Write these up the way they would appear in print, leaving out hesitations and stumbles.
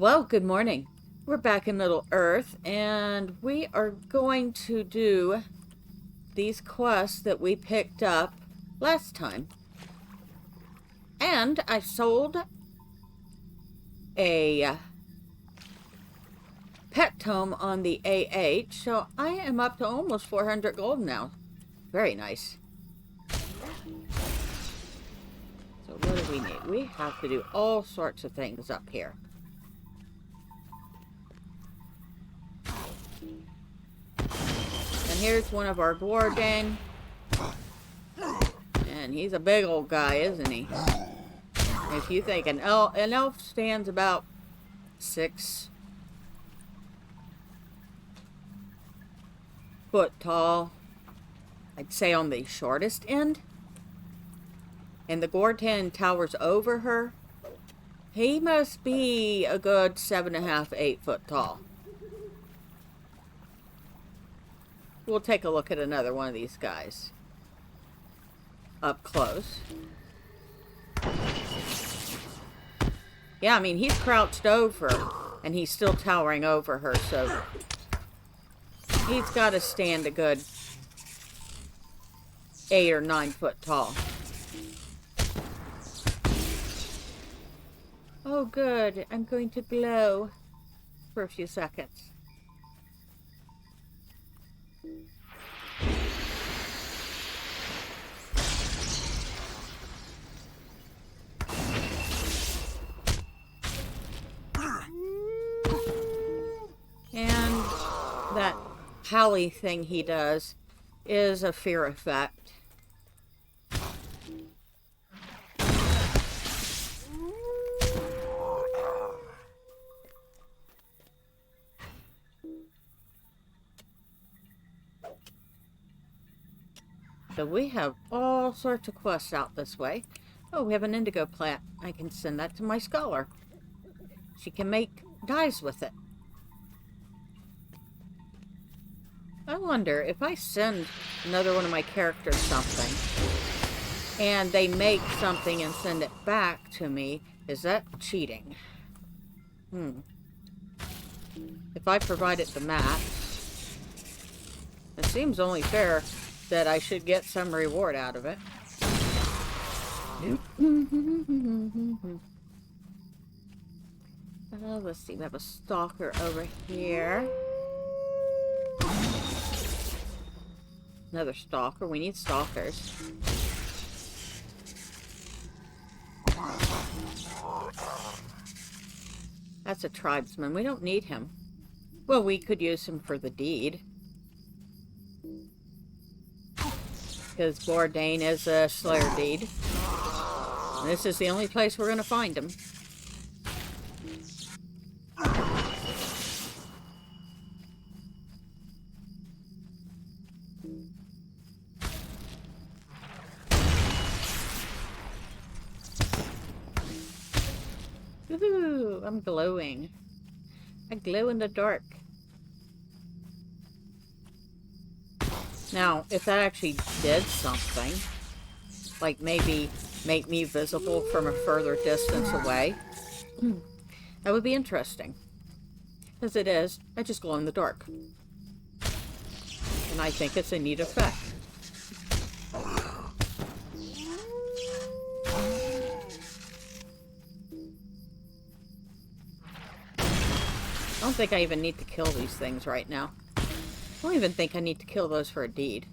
Well, good morning. We're back in Middle Earth, and we are going to do these quests that we picked up last time. And I sold a pet tome on the AH, so I am up to almost 400 gold now. Very nice. So what do we need? We have to do all sorts of things up here. And here's one of our Gauredain. And he's a big old guy, isn't he? If you think an elf stands about 6 foot tall, I'd say on the shortest end. And the Gauredain towers over her. He must be a good 7.5, 8 foot tall. We'll take a look at another one of these guys up close. Yeah, I mean, he's crouched over and he's still towering over her, so he's got to stand a good 8 or 9 foot tall. Oh, good. I'm going to glow for a few seconds. And that Pally thing he does is a fear effect. So we have all sorts of quests out this way. Oh, we have an indigo plant. I can send that to my scholar. She can make dyes with it. I wonder if I send another one of my characters something and they make something and send it back to me, is that cheating? If I provide it the match, it seems only fair that I should get some reward out of it. Let's see, we have a stalker over here. Another stalker. We need stalkers. That's a tribesman. We don't need him. Well, we could use him for the deed. Because Gauredain is a slayer deed. And this is the only place we're going to find him. Woohoo! I'm glowing. I glow in the dark. Now, if that actually did something, like maybe make me visible from a further distance away, that would be interesting. As it is, I just glow in the dark. And I think it's a neat effect. I don't think I even need to kill these things right now. I don't even think I need to kill those for a deed.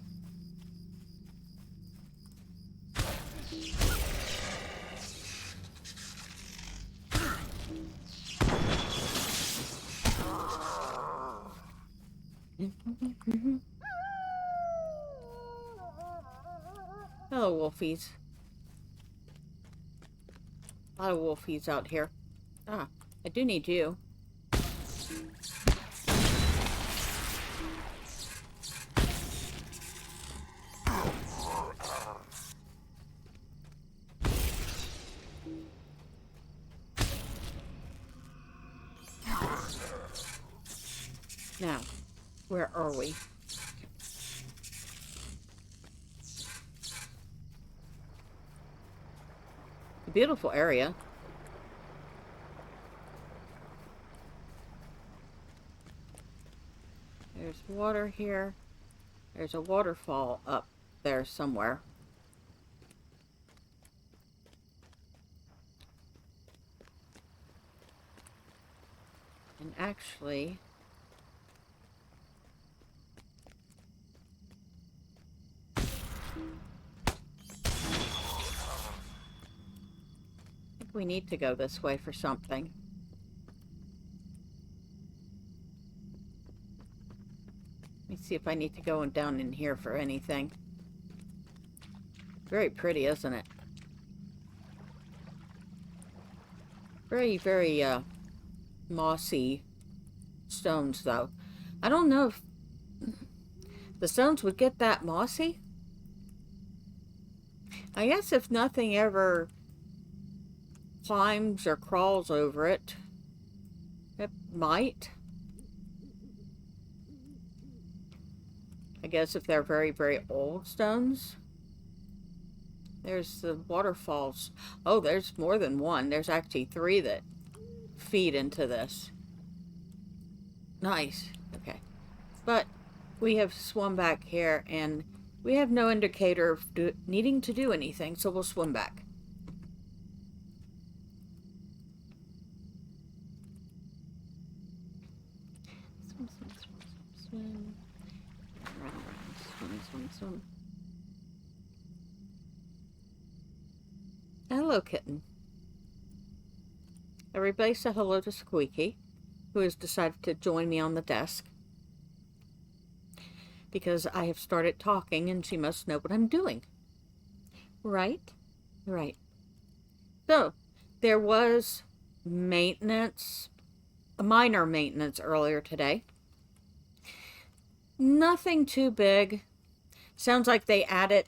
Hello, wolfies. A lot of wolfies out here. Ah, I do need you. Now, where are we? A beautiful area. There's water here. There's a waterfall up there somewhere. And actually, I think we need to go this way for something. Let me see if I need to go down in here for anything. Very pretty, isn't it? Very, very, mossy stones, though. I don't know if the stones would get that mossy. I guess if nothing ever climbs or crawls over it, it might. I guess if they're very, very old stones. There's the waterfalls. Oh, there's more than one. There's actually 3 that feed into this. Nice. Okay. But we have swum back here, and we have no indicator of needing to do anything, so we'll swim back. Swim, swim, swim, swim, swim. Round, round. Swim, swim, swim. Hello, kitten. Everybody say hello to Squeaky, who has decided to join me on the desk. Because I have started talking and she must know what I'm doing. Right? Right. So, there was maintenance, a minor maintenance earlier today. Nothing too big. Sounds like they added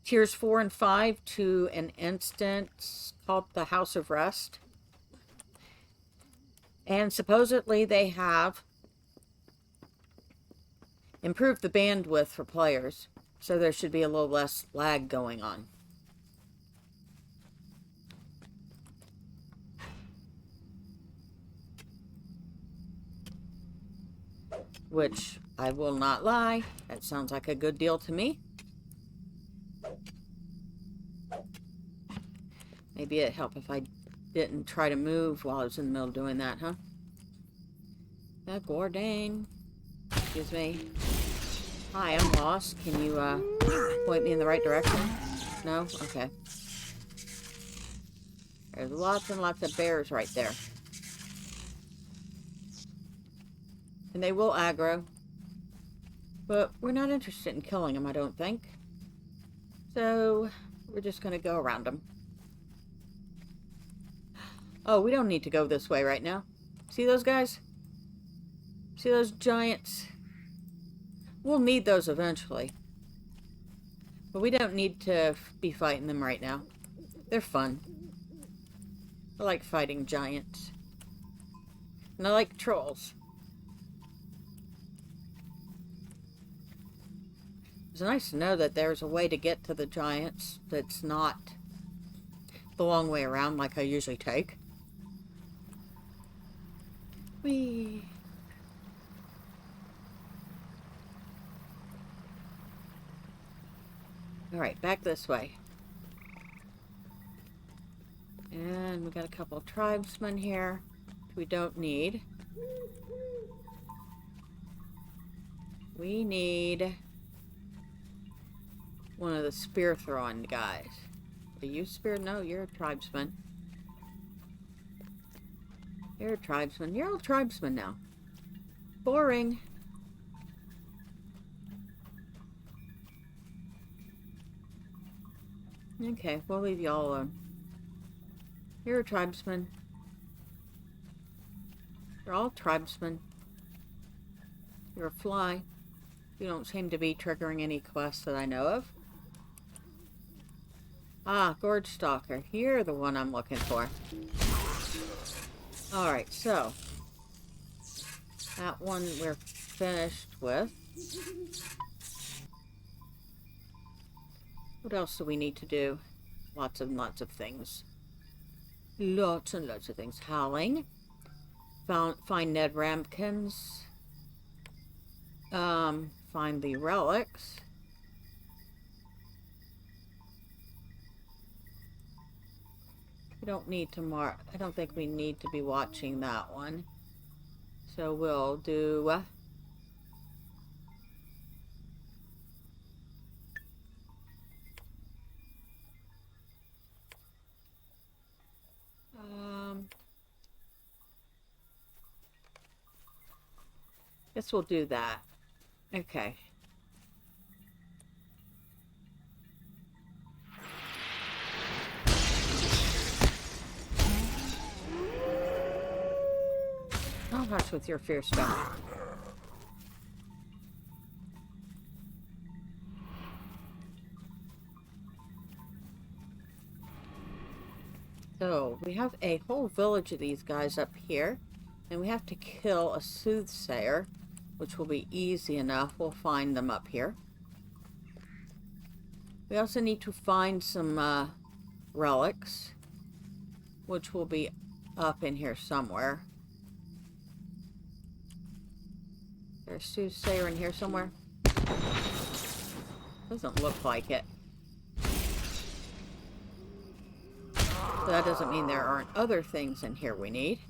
Tiers 4 and 5 to an instance called the House of Rest. And supposedly they have improved the bandwidth for players, so there should be a little less lag going on. Which, I will not lie, that sounds like a good deal to me. Maybe it'd help if I didn't try to move while I was in the middle of doing that, huh? Gauredain. Excuse me. Hi, I'm lost. Can you, point me in the right direction? No? Okay. There's lots and lots of bears right there. And they will aggro. But we're not interested in killing them, I don't think. So, we're just gonna go around them. Oh, we don't need to go this way right now. See those guys? See those giants? We'll need those eventually. But we don't need to be fighting them right now. They're fun. I like fighting giants. And I like trolls. It's nice to know that there's a way to get to the giants that's not the long way around like I usually take. Whee! Alright, back this way. And we got a couple of tribesmen here we don't need. We need one of the spear throwing guys. Are you spear? No, you're a tribesman. You're a tribesman. You're all tribesmen now. Boring. Okay, we'll leave y'all alone. You're a tribesman. You're all tribesmen. You're a fly. You don't seem to be triggering any quests that I know of. Ah, Gorge Stalker. You're the one I'm looking for. Alright, so. That one we're finished with. What else do we need to do? Lots and lots of things. Lots and lots of things. Howling. Find Ned Rampkins. Find the relics. We don't need to mark. I don't think we need to be watching that one. So we'll do... guess we'll do that. Okay. I'll hush with your fear stuff. So, we have a whole village of these guys up here. And we have to kill a soothsayer, which will be easy enough. We'll find them up here. We also need to find some relics, which will be up in here somewhere. There's a soothsayer in here somewhere. Doesn't look like it. But that doesn't mean there aren't other things in here we need.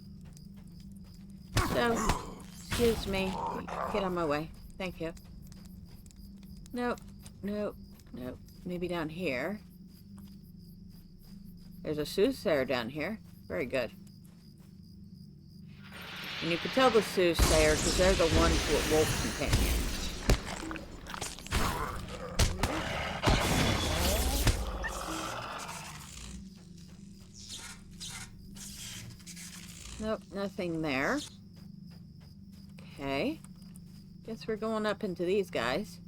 So, excuse me. Get out of my way. Thank you. Nope. Nope. Nope. Maybe down here. There's a soothsayer down here. Very good. And you can tell the soothsayer because they're the ones with wolf companions. Nope, nothing there. Okay. Guess we're going up into these guys.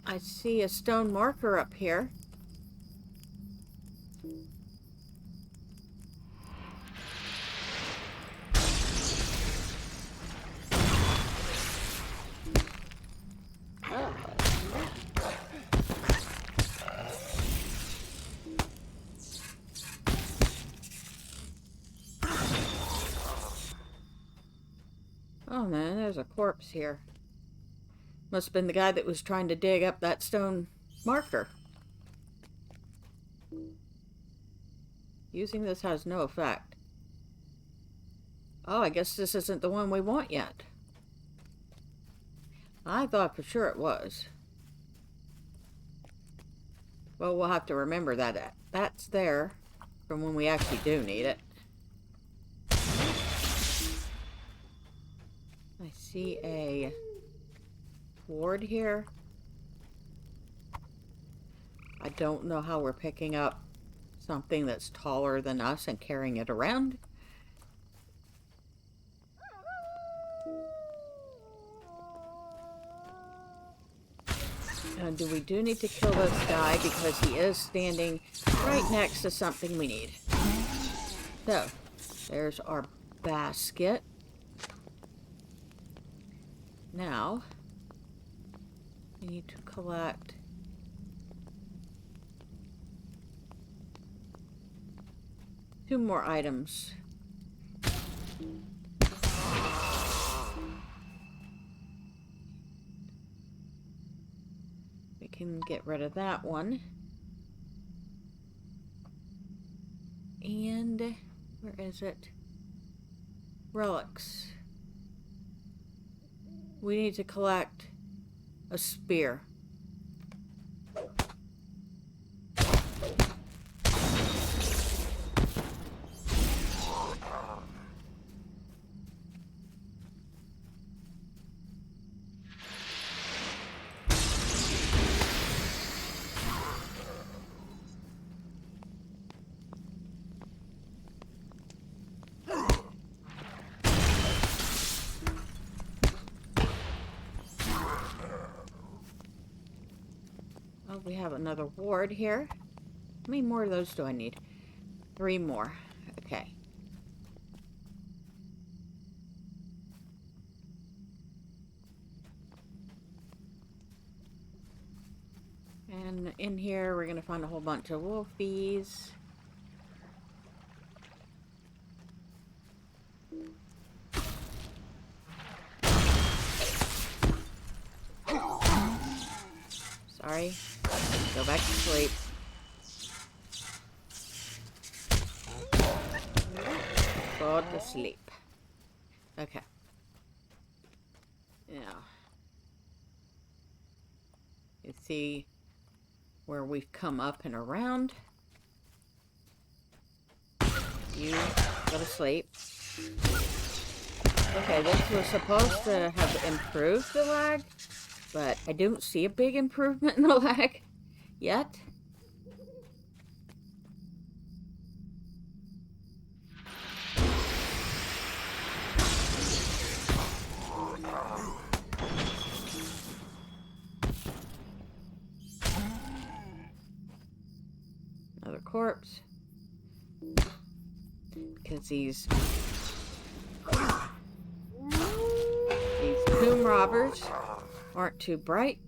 I see a stone marker up here. Oh man, there's a corpse here. Must have been the guy that was trying to dig up that stone marker. Using this has no effect. Oh, I guess this isn't the one we want yet. I thought for sure it was. Well, we'll have to remember that that's there from when we actually do need it. I see a ward here. I don't know how we're picking up something that's taller than us and carrying it around. And we do need to kill this guy because he is standing right next to something we need. So, there's our basket. Now, we need to collect two more items. We can get rid of that one. And where is it? Relics. We need to collect a spear. We have another ward here. How many more of those do I need? 3 more. Okay. And in here, we're going to find a whole bunch of wolfies. Sorry. Go back to sleep. Go to sleep. Okay. Now, you see where we've come up and around. You go to sleep. Okay, this was supposed to have improved the lag, but I don't see a big improvement in the lag yet. Another corpse. Because these tomb robbers aren't too bright.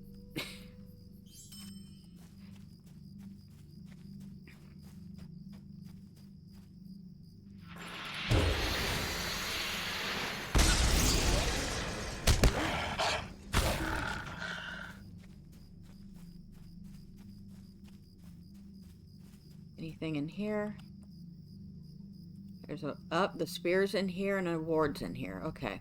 Anything in here? There's the spear's in here and a ward's in here. Okay.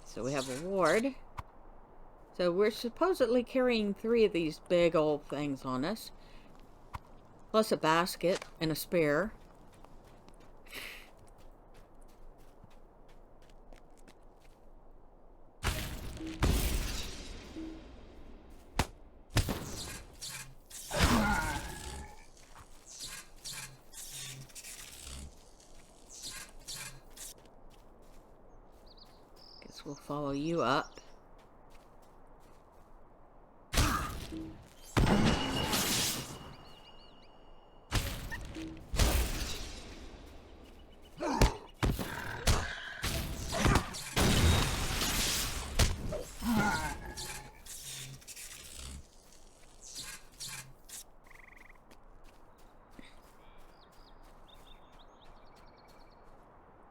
So we have a ward. So we're supposedly carrying 3 of these big old things on us. Plus a basket and a spear. Guess we'll follow you up.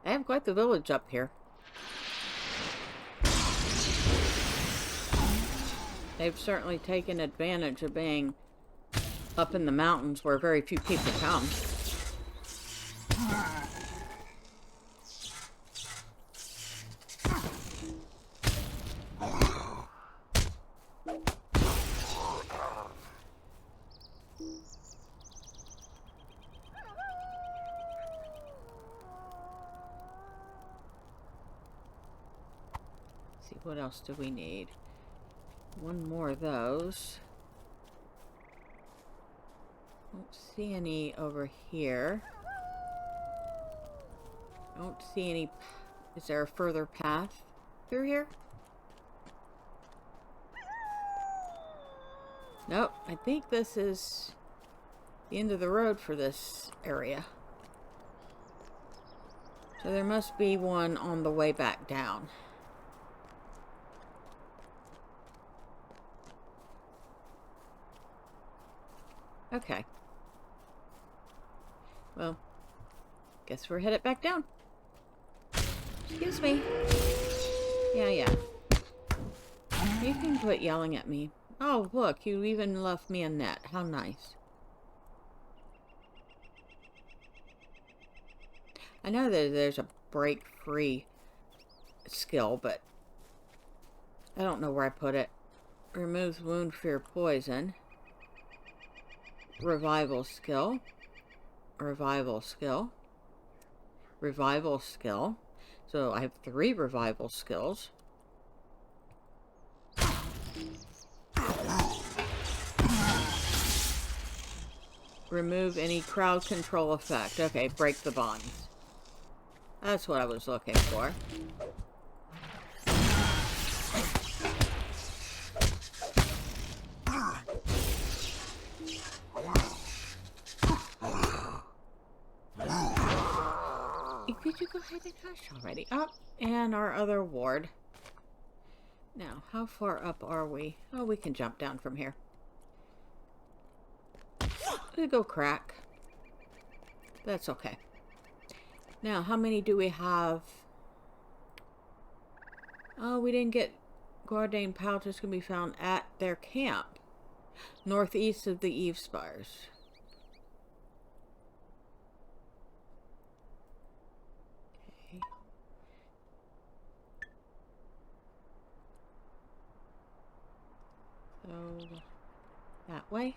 I have quite the village up here. They've certainly taken advantage of being up in the mountains where very few people come. See, what else do we need? 1 more of those. Don't see any over here. Don't see any. Is there a further path through here? Nope. I think this is the end of the road for this area. So there must be one on the way back down. Okay. Well, guess we're headed back down. Excuse me. Yeah. You can quit yelling at me. Oh, look, you even left me a net. How nice. I know that there's a break free skill, but I don't know where I put it. Removes wound, fear, poison. Revival skill. Revival skill. Revival skill. So I have 3 revival skills. Remove any crowd control effect. Okay, break the bonds. That's what I was looking for. Could you go ahead and hush already? Up, and our other ward. Now, how far up are we? Oh, we can jump down from here. We go crack. That's okay. Now, how many do we have? Oh, we didn't get Gauredain pouches can be found at their camp, northeast of the Eavespires. Okay. So, that way.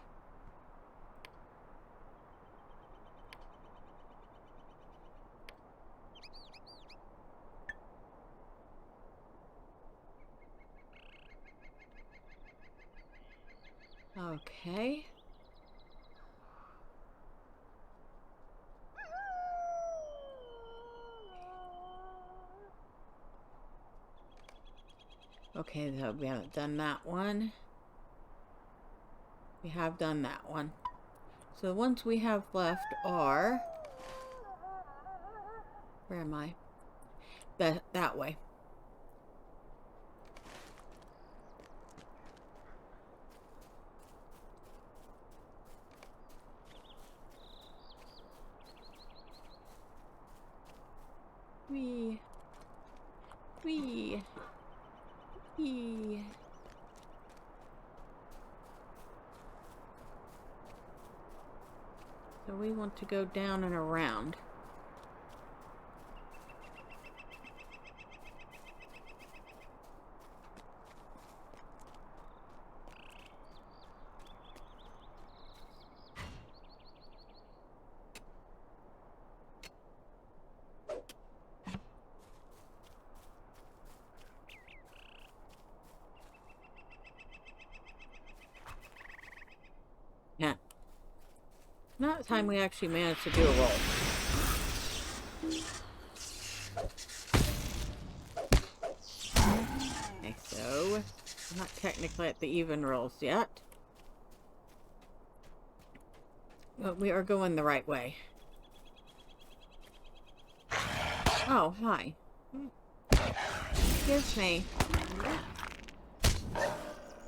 Okay. Okay, so we haven't done that one. We have done that one. So the ones we have left are... Where am I? That way. Wee. Wee. Wee. So we want to go down and around. Yeah. Not the time we actually managed to do a roll. Okay, so I'm not technically at the even rolls yet. But we are going the right way. Oh, hi. Excuse me.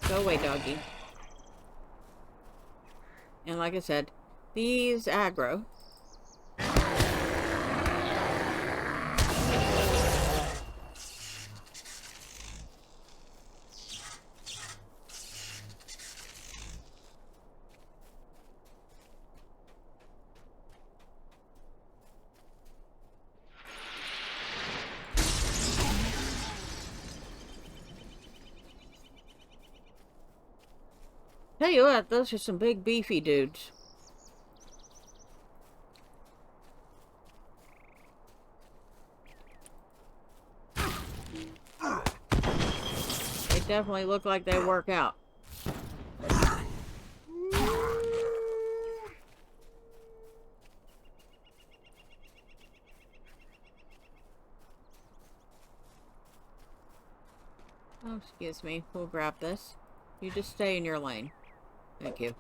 Go away, doggy. And like I said, these aggro. Tell you what, those are some big beefy dudes. They definitely look like they work out. Oh, excuse me. We'll grab this. You just stay in your lane. Thank you.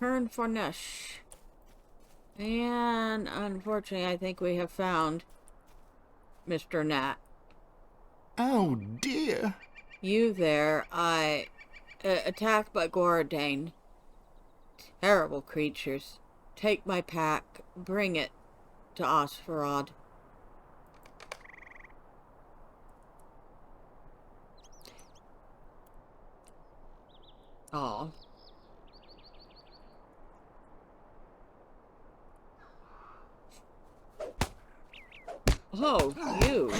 Turn for Nush. And unfortunately, I think we have found Mr. Nat. Oh dear. You there, attacked by Gauredain. Terrible creatures. Take my pack, bring it to Osferod. Aw. Oh, you.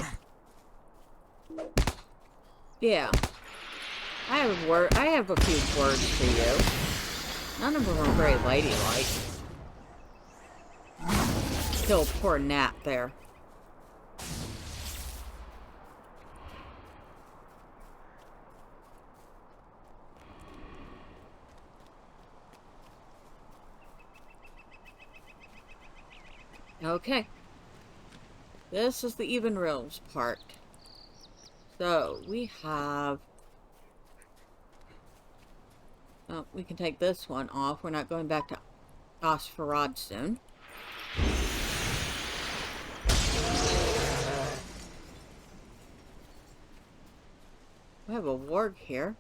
Yeah. I have a few words for you. None of them are very ladylike. Kill poor Nat there. Okay. This is the even realms part. So, we have... Oh, we can take this one off. We're not going back to Osferod soon. We have a warg here.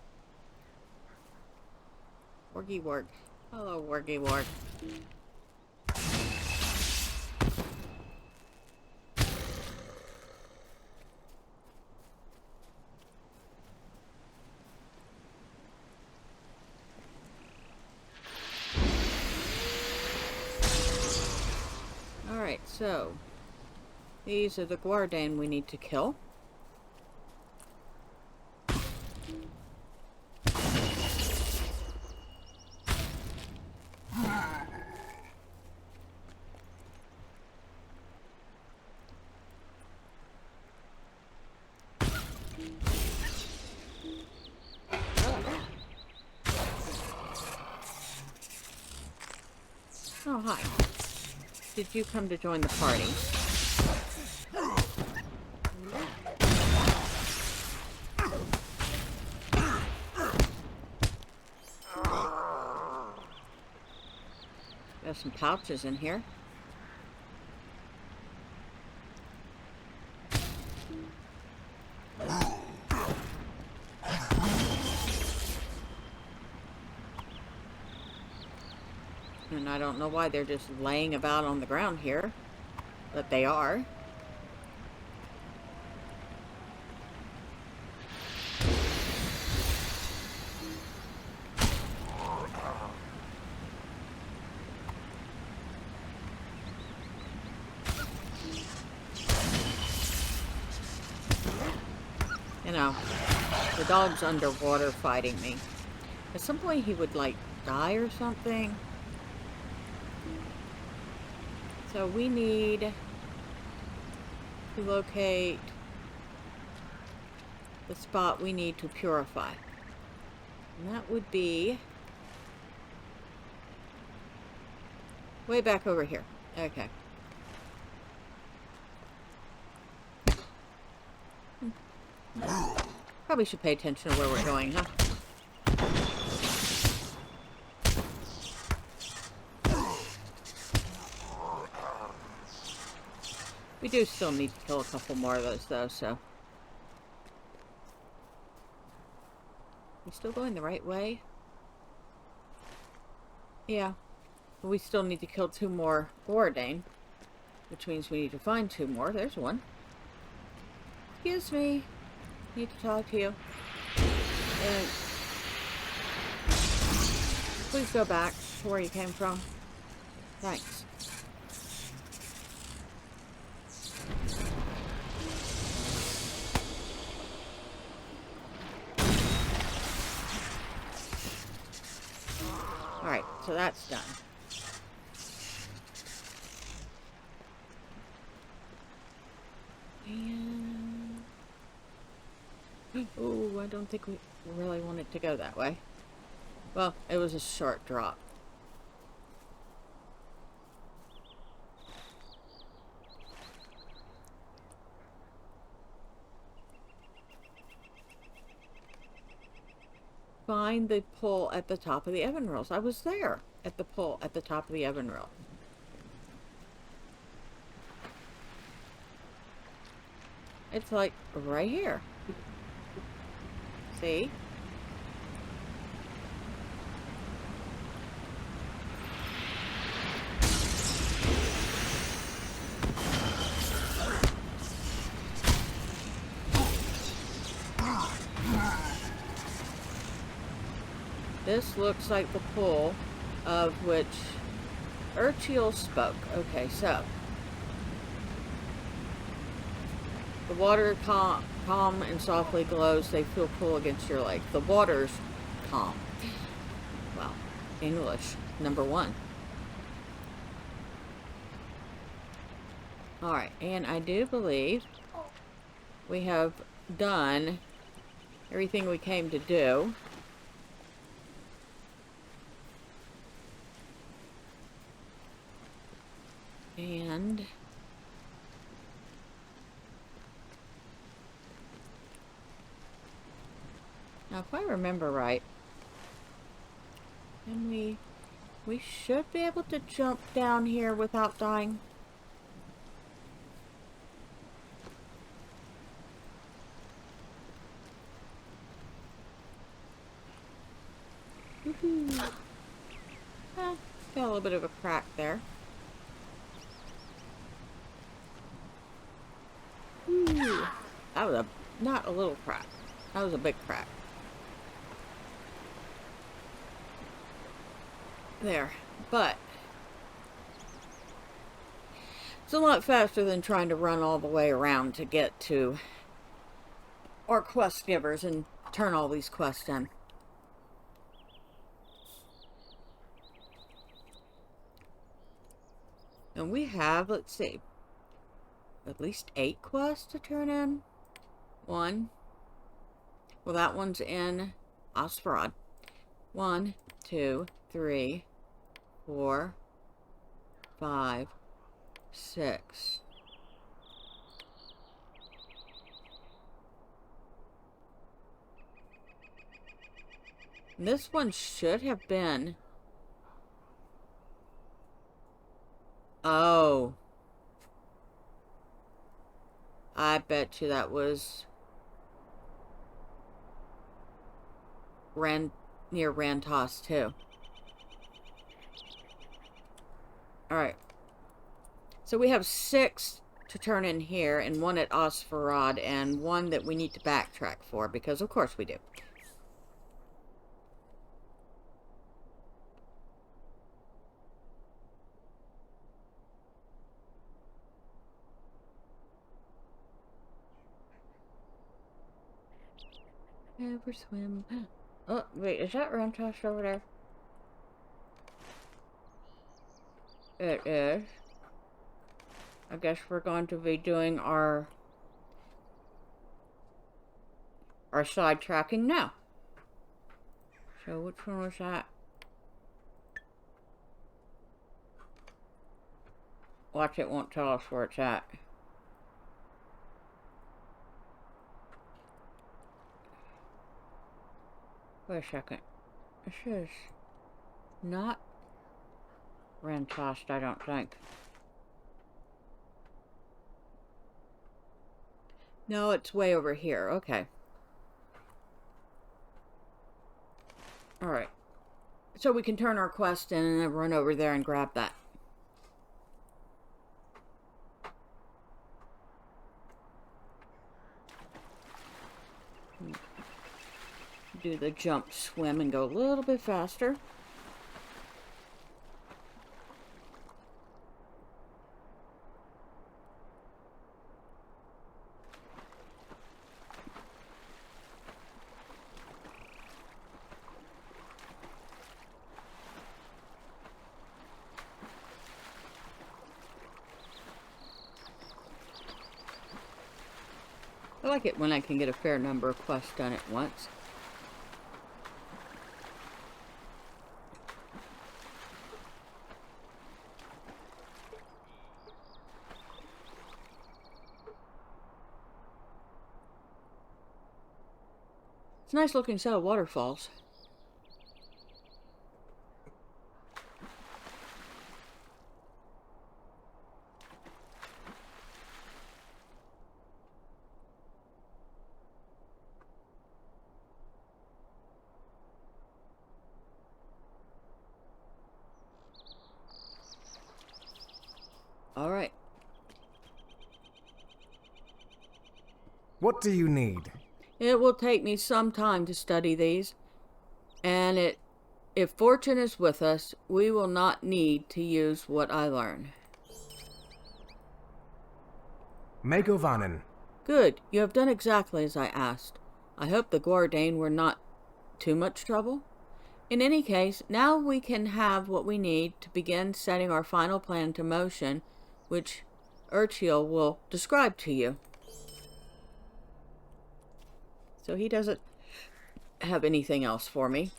Wargy warg. Hello, wargy warg. Alright, so these are the Gauredain we need to kill. Oh, hi. Did you come to join the party? Got some pouches in here. And I don't know why they're just laying about on the ground here, but they are. You know, the dog's underwater fighting me. At some point he would, like, die or something. So we need to locate the spot we need to purify. And that would be way back over here. Okay. Probably should pay attention to where we're going, huh? We do still need to kill a couple more of those, though, so... We still going the right way? Yeah. But we still need to kill 2 more Gauredain, which means we need to find 2 more. There's one. Excuse me. Need to talk to you. And please go back to where you came from. Thanks. Alright, so that's done. And... oh, I don't think we really wanted to go that way. Well, it was a short drop. Find the pull at the top of the Evan Rails. I was there at the pull at the top of the Evan Rail. It's like right here. See? This looks like the pool of which Urchiel spoke. Okay, so the water calm and softly glows. They feel cool against your leg. The water's calm. Well, English, number 1. Alright, and I do believe we have done everything we came to do. And Now, if I remember right, and we should be able to jump down here without dying. Woohoo! Got a little bit of a crack there. Ooh, that was not a little crack. That was a big crack. There. But it's a lot faster than trying to run all the way around to get to our quest givers and turn all these quests in. And we have, let's see, at least 8 quests to turn in. 1. Well, that one's in Eavespires. 1, 2, 3, 4, 5, 6. And this one should have been... Oh. I bet you that was near Rantos too. Alright. So we have 6 to turn in here, and 1 at Eavespires, and 1 that we need to backtrack for, because of course we do. Never swim. Oh, wait, is that Rantos over there? It is. I guess we're going to be doing our sidetracking now. So which one was that? Watch, it won't tell us where it's at. Wait a second. This is not Rantos, I don't think. No, it's way over here. Okay. Alright. So we can turn our quest in and then run over there and grab that. Do the jump, swim, and go a little bit faster. I like it when I can get a fair number of quests done at once. It's a nice looking set of waterfalls. All right. What do you need? It will take me some time to study these, and if fortune is with us, we will not need to use what I learn. Gauredain. Good, you have done exactly as I asked. I hope the Gauredain were not too much trouble. In any case, now we can have what we need to begin setting our final plan to motion, which Urchiel will describe to you. So he doesn't have anything else for me.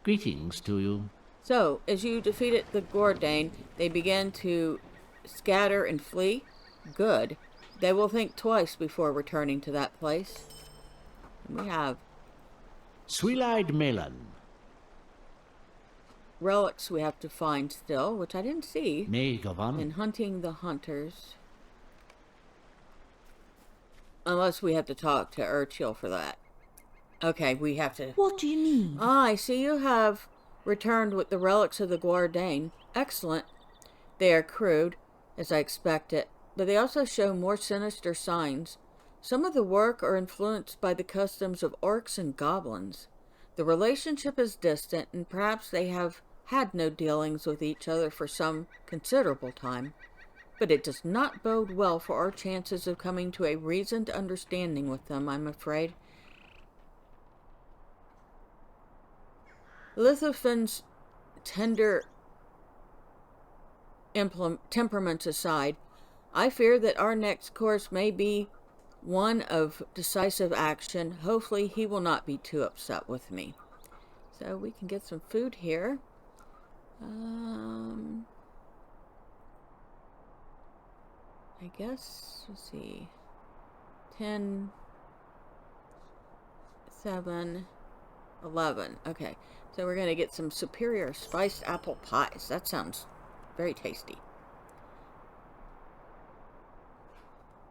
Greetings to you. So, as you defeated the Gauredain, they began to scatter and flee. good, they will think twice before returning to that place. We have Sweel-eyed melon. relics we have to find still, which I didn't see May Gauredain. in hunting the hunters. Unless we have to talk to Urchiel for that. Okay, we have to... What do you need? Ah, I see you have returned with the relics of the Gauredain. Excellent. They are crude, as I expected, but they also show more sinister signs. Some of the work are influenced by the customs of orcs and goblins. The relationship is distant, and perhaps they have had no dealings with each other for some considerable time. But it does not bode well for our chances of coming to a reasoned understanding with them, I'm afraid. Lithofin's tender temperaments aside, I fear that our next course may be one of decisive action. Hopefully he will not be too upset with me. So we can get some food here. I guess, let's see, 10, 7, 11. Okay, so we're going to get some superior spiced apple pies. That sounds very tasty.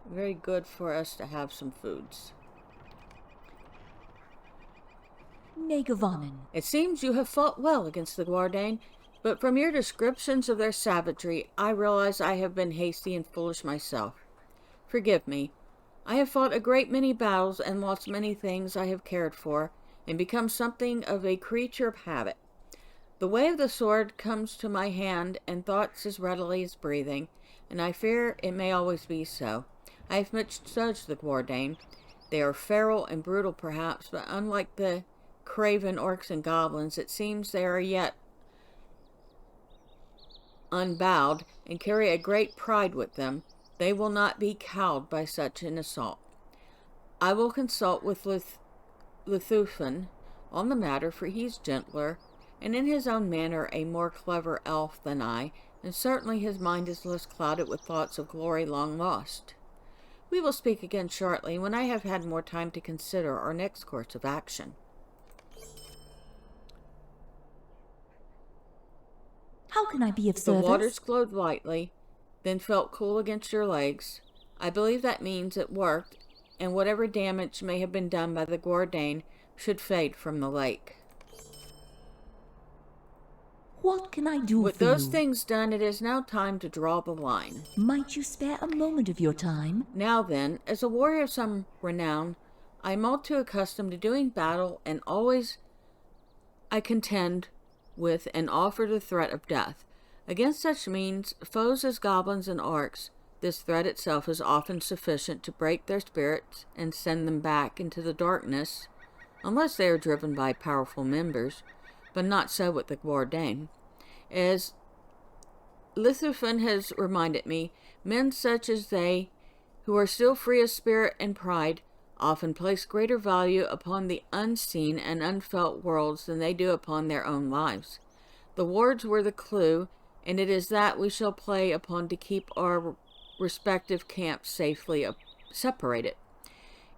Very good for us to have some foods. May Gauredain. It seems you have fought well against the Gauredain, but from your descriptions of their savagery, I realize I have been hasty and foolish myself. Forgive me. I have fought a great many battles and lost many things I have cared for, and become something of a creature of habit. The way of the sword comes to my hand and thoughts as readily as breathing, and I fear it may always be so. I have misjudged the Gauredain. They are feral and brutal perhaps, but unlike the craven orcs and goblins, it seems they are yet unbowed and carry a great pride with them. They will not be cowed by such an assault. I will consult with Lithufin on the matter, for he's gentler, and in his own manner a more clever elf than I, and certainly his mind is less clouded with thoughts of glory long lost. We will speak again shortly, when I have had more time to consider our next course of action. How can I be of The service? waters glowed lightly, then felt cool against your legs. I believe that means it worked, and whatever damage may have been done by the Gauredain should fade from the lake. What can I do With for those you? things done, it is now time to draw the line. Might you spare a moment of your time? Now then, as a warrior of some renown, I am all too accustomed to doing battle, and always I contend with and offer the threat of death. Against such means, foes as goblins and orcs, this threat itself is often sufficient to break their spirits and send them back into the darkness, unless they are driven by powerful members, but not so with the Gauredain. As Lithufin has reminded me, men such as they, who are still free of spirit and pride, often place greater value upon the unseen and unfelt worlds than they do upon their own lives. The wards were the clue, and it is that we shall play upon to keep our respective camps safely separated.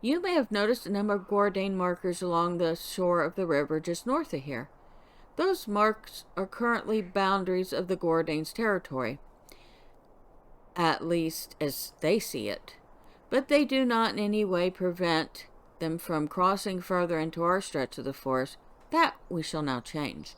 You may have noticed a number of Gauredain markers along the shore of the river just north of here. Those marks are currently boundaries of the Gauredain's territory, at least as they see it. But they do not in any way prevent them from crossing further into our stretch of the forest. That we shall now change.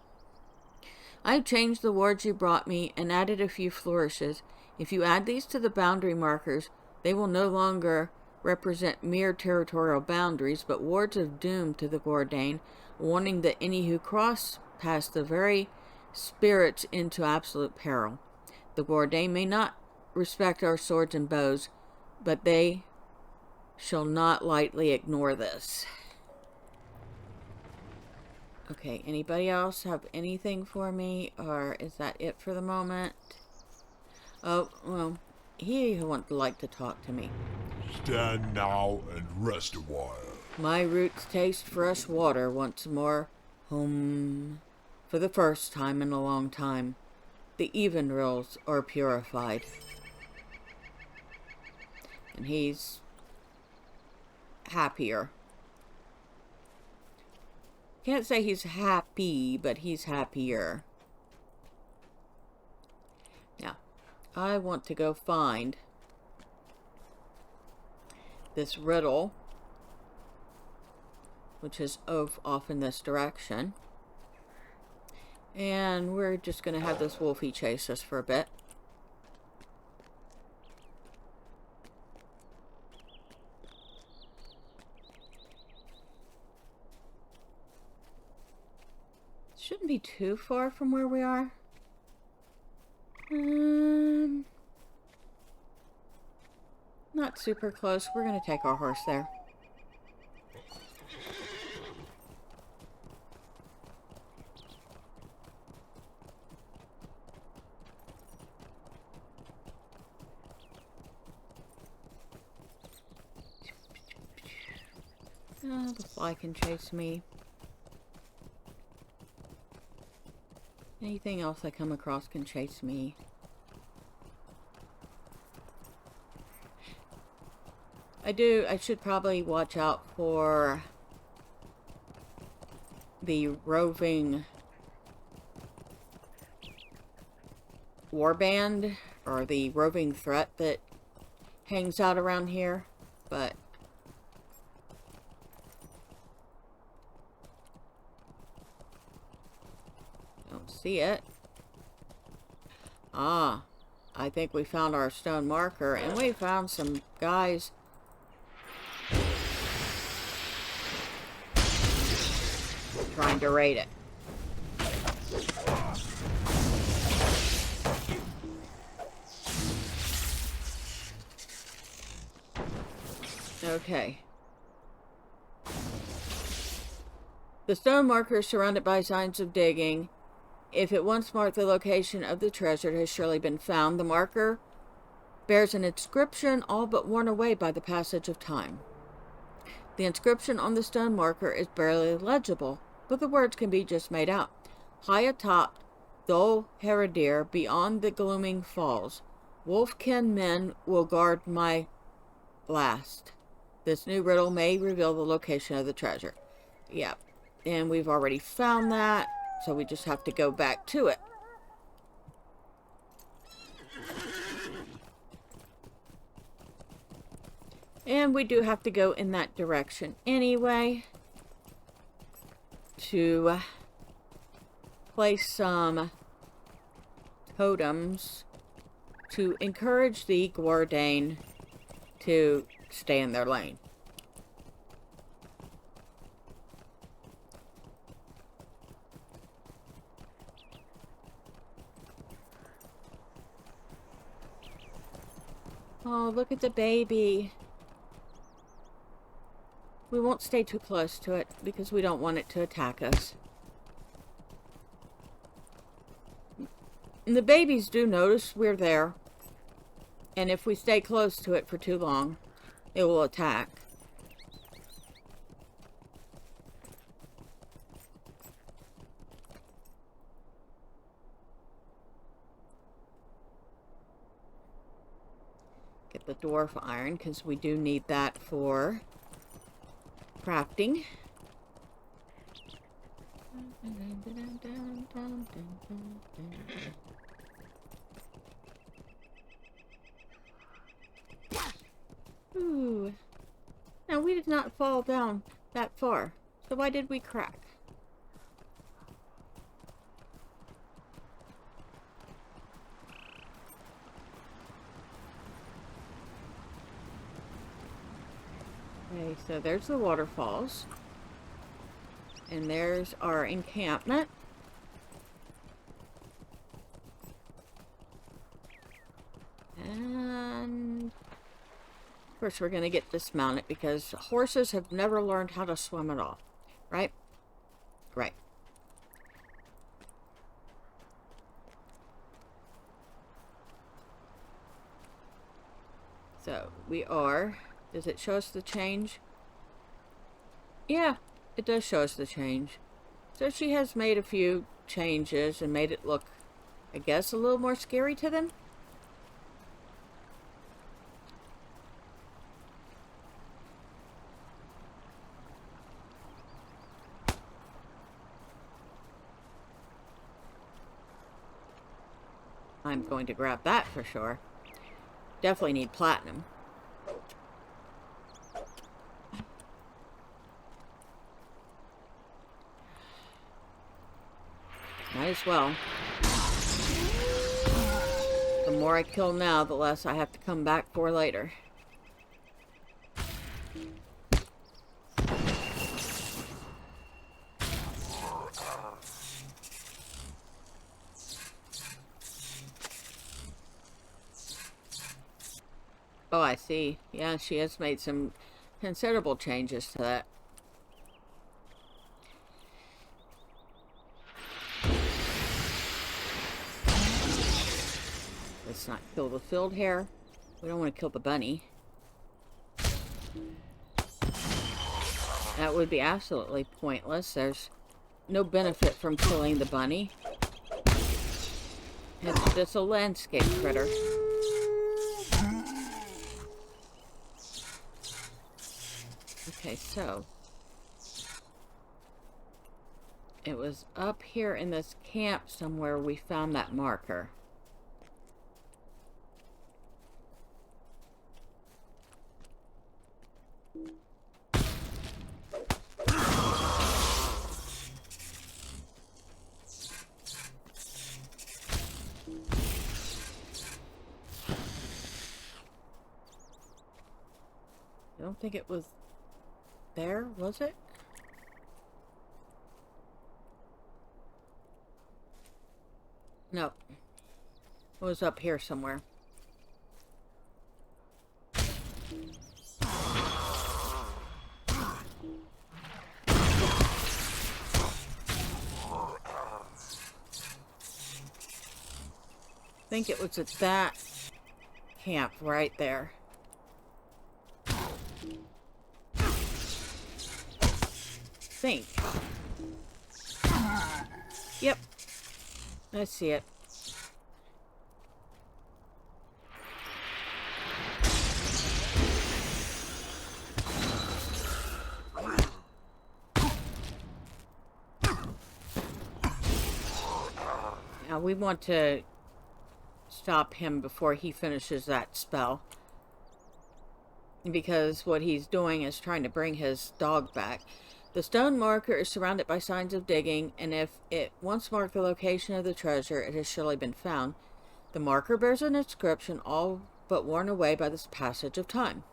I have changed the words you brought me and added a few flourishes. If you add these to the boundary markers, they will no longer represent mere territorial boundaries, but wards of doom to the Gauredain, warning that any who cross past the very spirits into absolute peril. The Gauredain may not respect our swords and bows, but they shall not lightly ignore this. Okay, anybody else have anything for me, or is that it for the moment? Oh, well, he would like to talk to me. Stand now and rest a while. My roots taste fresh water once more. For the first time in a long time, the even rills are purified. And he's happier. Can't say he's happy, but he's happier. Now, I want to go find this riddle, which is off in this direction. And we're just going to have this wolfie chase us for a bit. Shouldn't be too far from where we are. Not super close. We're going to take our horse there. Oh, the fly can chase me. Anything else I come across can chase me. I should probably watch out for the roving warband, or the roving threat that hangs out around here, but don't see it. Ah, I think we found our stone marker, and we found some guys trying to raid it. Okay. The stone marker is surrounded by signs of digging. If it once marked the location of the treasure, it has surely been found. The marker bears an inscription all but worn away by the passage of time. The inscription on the stone marker is barely legible, but the words can be just made out. High atop Dol Heridir, beyond the glooming falls, wolfkin men will guard my last. This new riddle may reveal the location of the treasure. Yep, and we've already found that, so we just have to go back to it. And we do have to go in that direction anyway to place some totems to encourage the Gauredain to stay in their lane. Oh, look at the baby. We won't stay too close to it because we don't want it to attack us. And the babies do notice we're there. And if we stay close to it for too long, it will attack. Get the dwarf iron because we do need that for crafting. Ooh. Now we did not fall down that far, so why did we crack? Okay, so there's the waterfalls. And there's our encampment. And of course we're going to get dismounted because horses have never learned how to swim at all. Right? Right. So we are... Does it show us the change? Yeah, it does show us the change. So she has made a few changes and made it look, I guess, a little more scary to them. I'm going to grab that for sure. Definitely need platinum. Might as well. The more I kill now, the less I have to come back for later. Oh, I see. Yeah, she has made some considerable changes to that. Let's not kill the field hare. We don't want to kill the bunny. That would be absolutely pointless. There's no benefit from killing the bunny. It's just a landscape critter. Okay, so it was up here in this camp somewhere we found that marker. I don't think it was there, was it? No. It was up here somewhere. I think it was at that camp right there. Think. Yep. I see it. Now we want to stop him before he finishes that spell. Because what he's doing is trying to bring his dog back. The stone marker is surrounded by signs of digging, and if it once marked the location of the treasure, it has surely been found. The marker bears an inscription, all but worn away by this passage of time.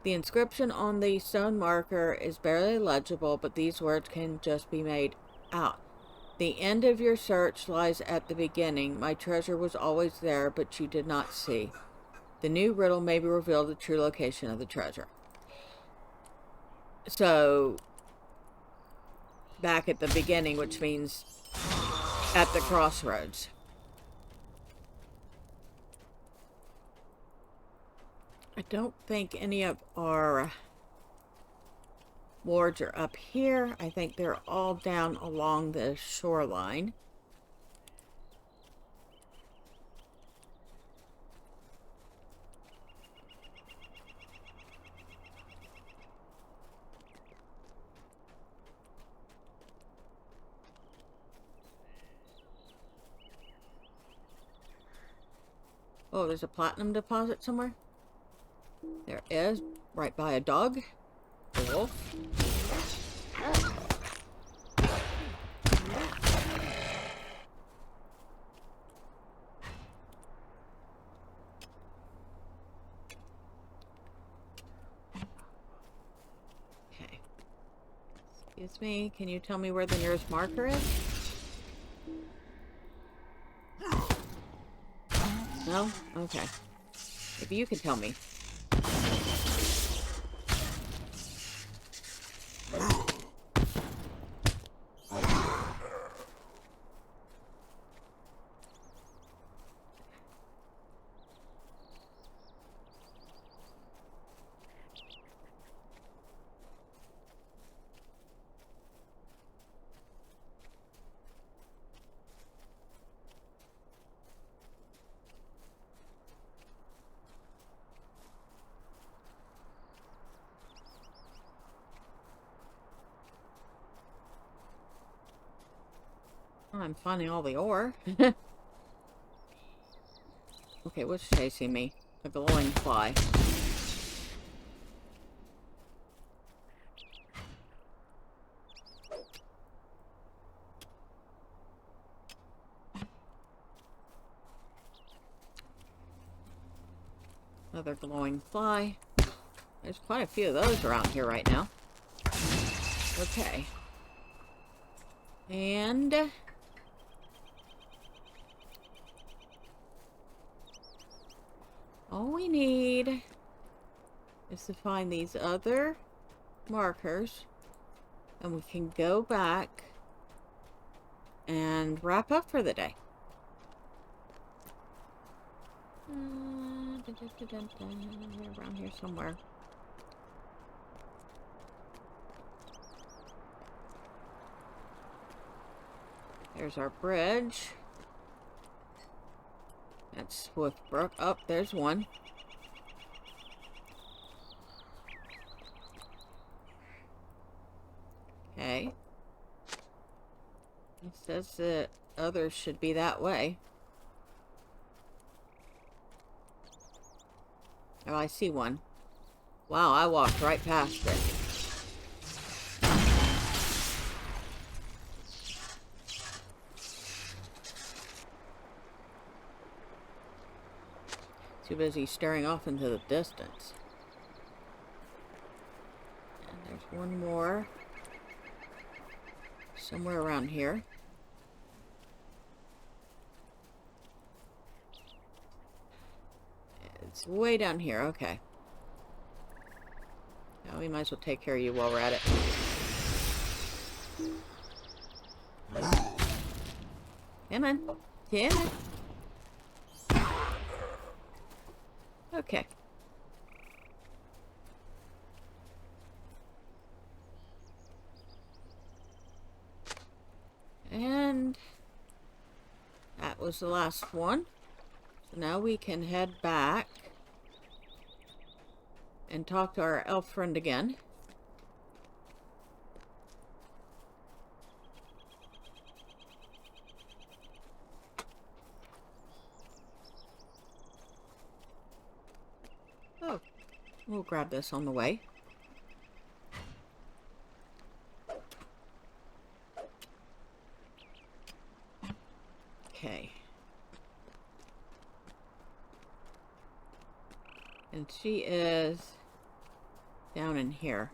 The inscription on the stone marker is barely legible, but these words can just be made out. The end of your search lies at the beginning. My treasure was always there, but you did not see. The new riddle may reveal the true location of the treasure. So, back at the beginning, which means at the crossroads. I don't think any of our wards are up here. I think they're all down along the shoreline. Oh, there's a platinum deposit somewhere? There is, right by a dog. A wolf. Okay. Excuse me, can you tell me where the nearest marker is? No? Okay. Maybe you can tell me. I'm finding all the ore. Okay, what's chasing me? A glowing fly. Another glowing fly. There's quite a few of those around here right now. Okay. And all we need is to find these other markers, and we can go back and wrap up for the day. Around here somewhere. There's our bridge. That's Swiftbrook. Oh, there's one. Okay. It says that others should be that way. Oh, I see one. Wow, I walked right past it. Too busy staring off into the distance. And there's one more. Somewhere around here. It's way down here, okay. Now we might as well take care of you while we're at it. Come on. Come on. Okay. And that was the last one. So now we can head back and talk to our elf friend again. Oh, we'll grab this on the way. Okay. And she is down in here.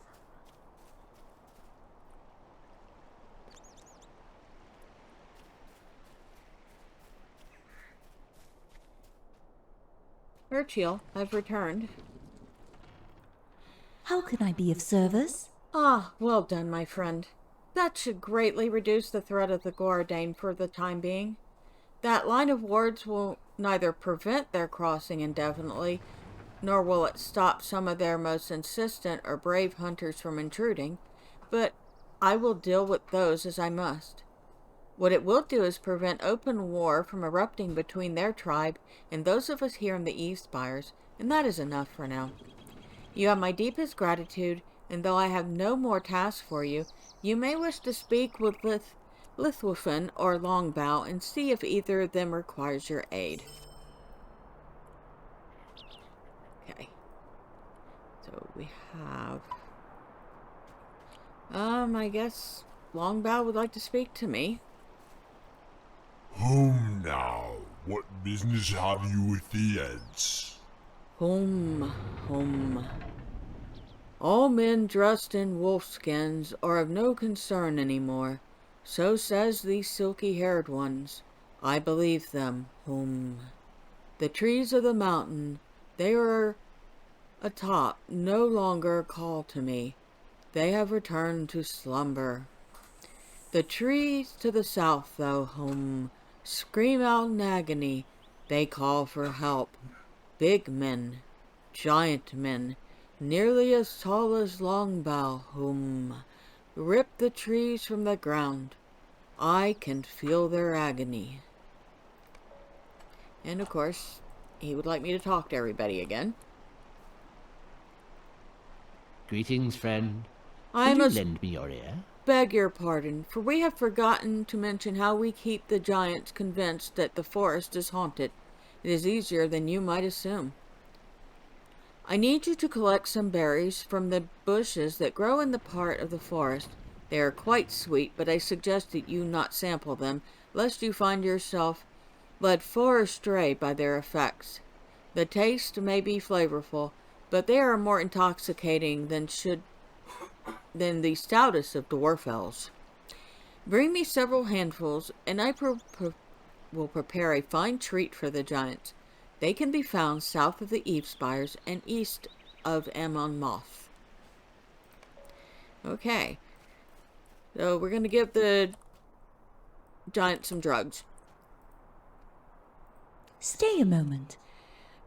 Urchiel, I've returned. How can I be of service? Ah, well done, my friend. That should greatly reduce the threat of the Gauredain for the time being. That line of wards will neither prevent their crossing indefinitely, nor will it stop some of their most insistent or brave hunters from intruding, but I will deal with those as I must. What it will do is prevent open war from erupting between their tribe and those of us here in the Eavespires, and that is enough for now. You have my deepest gratitude, and though I have no more tasks for you, you may wish to speak with Lithwifin or Longbow and see if either of them requires your aid. Okay. So we have... I guess Longbow would like to speak to me. Whom now? What business have you with the Eds? Hum. All men dressed in wolfskins are of no concern anymore. So says these silky-haired ones. I believe them, The trees of the mountain, they are atop, no longer call to me. They have returned to slumber. The trees to the south, though, scream out in agony. They call for help. Big men, giant men, nearly as tall as Longbow, rip the trees from the ground. I can feel their agony. And of course, he would like me to talk to everybody again. Greetings, friend. I Will must you lend me your ear? beg your pardon, for we have forgotten to mention how we keep the giants convinced that the forest is haunted. It is easier than you might assume. I need you to collect some berries from the bushes that grow in the part of the forest. They are quite sweet, but I suggest that you not sample them, lest you find yourself led far astray by their effects. The taste may be flavorful, but they are more intoxicating than the stoutest of dwarf ales. Bring me several handfuls, and I will prepare a fine treat for the giants. They can be found south of the Eavespires and east of Monmouth. Okay. So we're going to give the giants some drugs. Stay a moment.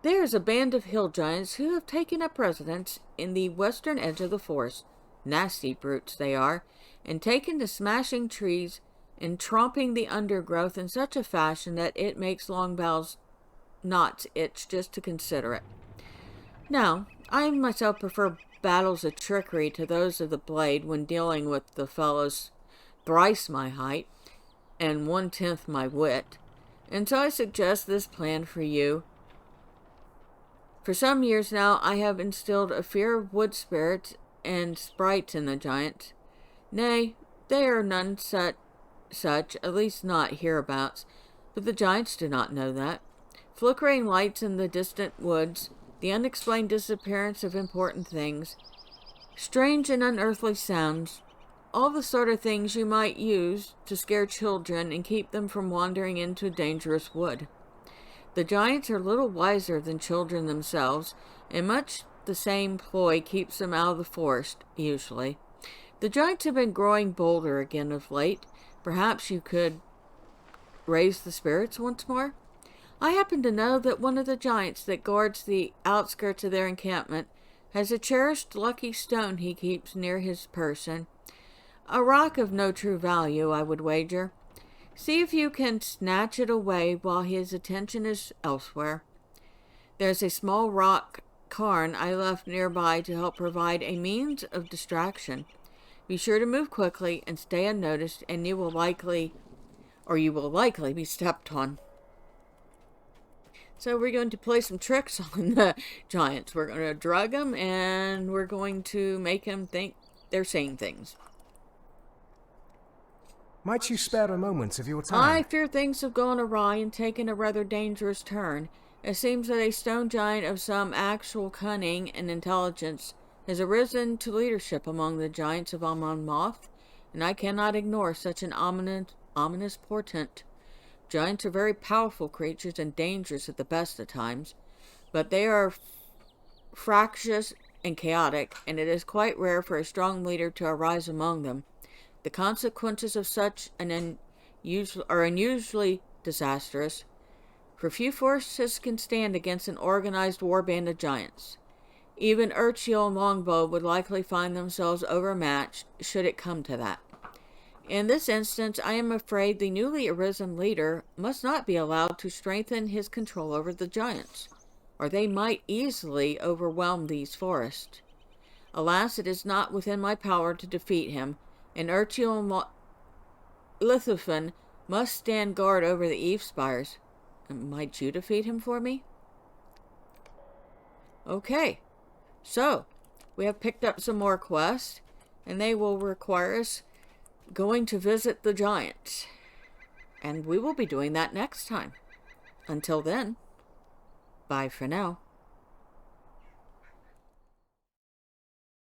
There is a band of hill giants who have taken up residence in the western edge of the forest. Nasty brutes they are, and taken to smashing trees and tromping the undergrowth in such a fashion that it makes Longbow's knots itch just to consider it. Now, I myself prefer battles of trickery to those of the blade when dealing with the fellows thrice my height and 1/10 my wit, and so I suggest this plan for you. For some years now, I have instilled a fear of wood spirits and sprites in the giants. Nay, they are none such, at least not hereabouts, but the giants do not know that. Flickering lights in the distant woods, the unexplained disappearance of important things, strange and unearthly sounds, all the sort of things you might use to scare children and keep them from wandering into a dangerous wood. The giants are little wiser than children themselves, and much the same ploy keeps them out of the forest, usually. The giants have been growing bolder again of late. Perhaps you could raise the spirits once more? I happen to know that one of the giants that guards the outskirts of their encampment has a cherished lucky stone he keeps near his person. A rock of no true value, I would wager. See if you can snatch it away while his attention is elsewhere. There's a small rock cairn I left nearby to help provide a means of distraction. Be sure to move quickly and stay unnoticed, and you will likely be stepped on. So we're going to play some tricks on the giants. We're going to drug them, and we're going to make them think they're seeing things. Might you spare a moment of your I time? fear things have gone awry and taken a rather dangerous turn. It seems that a stone giant of some actual cunning and intelligence has arisen to leadership among the giants of Monmouth, and I cannot ignore such an ominous portent. Giants are very powerful creatures and dangerous at the best of times, but they are fractious and chaotic, and it is quite rare for a strong leader to arise among them. The consequences of such are unusually disastrous, for few forces can stand against an organized warband of giants. Even Urchiel and Longbow would likely find themselves overmatched should it come to that. In this instance, I am afraid the newly arisen leader must not be allowed to strengthen his control over the giants, or they might easily overwhelm these forests. Alas, it is not within my power to defeat him, and Urchiel and Lithuanian must stand guard over the Eavespires. Might you defeat him for me? Okay, so we have picked up some more quests, and they will require us going to visit the giants. And we will be doing that next time. Until then, bye for now.